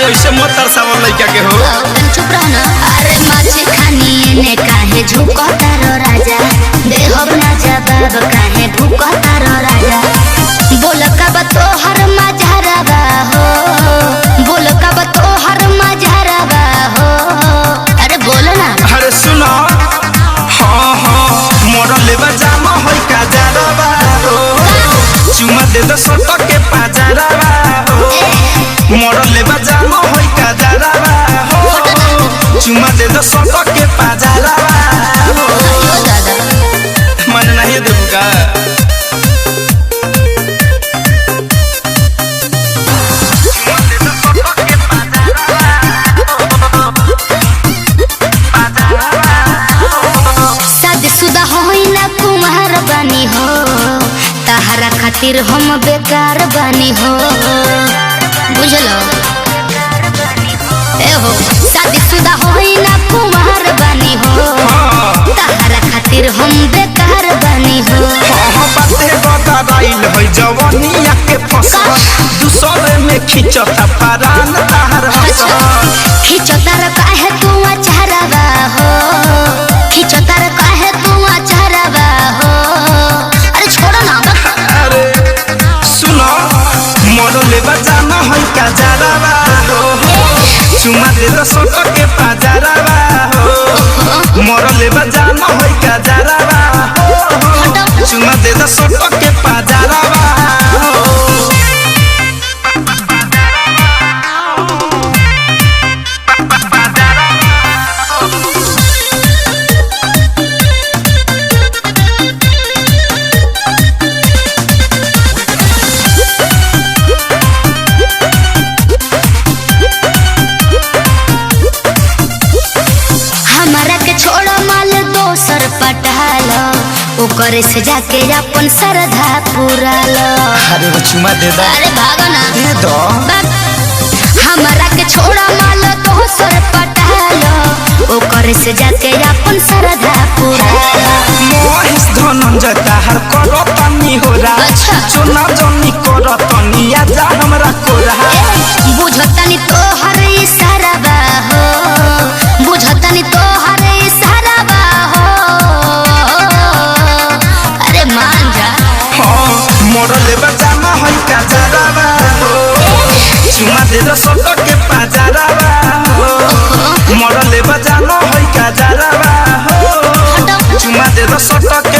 ऐसे मत तरसावल लइका के हो। चुप रह ना। अरे माछी खानी ने काहे झुकता रो राजा, देहब ना जवाब काहे भूकता रो राजा। बोल कब तोहर मजहरबा हो, बोल कब तोहर मजहरबा हो। अरे बोल ना। अरे सुनो हाँ हाँ मोर लेबा जामा होई का जारबा हो, चुमा दे दो सट के पाजरबा हो। मोर लेबा जामा होई का जारबा हो, चुमा दे दो सट के पाजरबा हो। मन नहीं देबू का बानी हो तहरा खातिर हम बेकार बानी हो, बुझलो ए हो शादीशुदा होई ना कुमार बानी हो, तहरा खातिर हम बेकार बानी हो। बाते बदराइल होई जवानिया के फसल, दूसरे में खिंचता परान तहर हसन। खिंचता रे काहे तू अचहरबा हो, खिंचता रे काहे तू अचहरबा हो। लेबा जाना होई का जारबा हो, चुमा दे दो सट के पाजरबा हो। मोर लेबा जाना होई का जारबा हो, चुमा दे दो सट के पाजरबा हो। ओकरे से जाके अपन श्रद्धा पूरा लो। अरे वो चुमा दे दो। अरे भागो ना दे दो। हमारा के छोड़ा माल तो सर पटालो, ओकरे से जाके अपन श्रद्धा पूरा लो। मोहिस धनंजय ताहर करो तनी हो रहा। अच्छा चुना जनी करो तनी आजा हमरा कोरा। बुझतनी तोहर इशारा बा हो, बुझतनी तोहर इशारा बा हो। मोर लेबा जामा होई का जारबा हो, चुमा दे दो सट के पाजरबा हो। मोर लेबा जामा होई का जारबा हो, चुमा दे दो सट के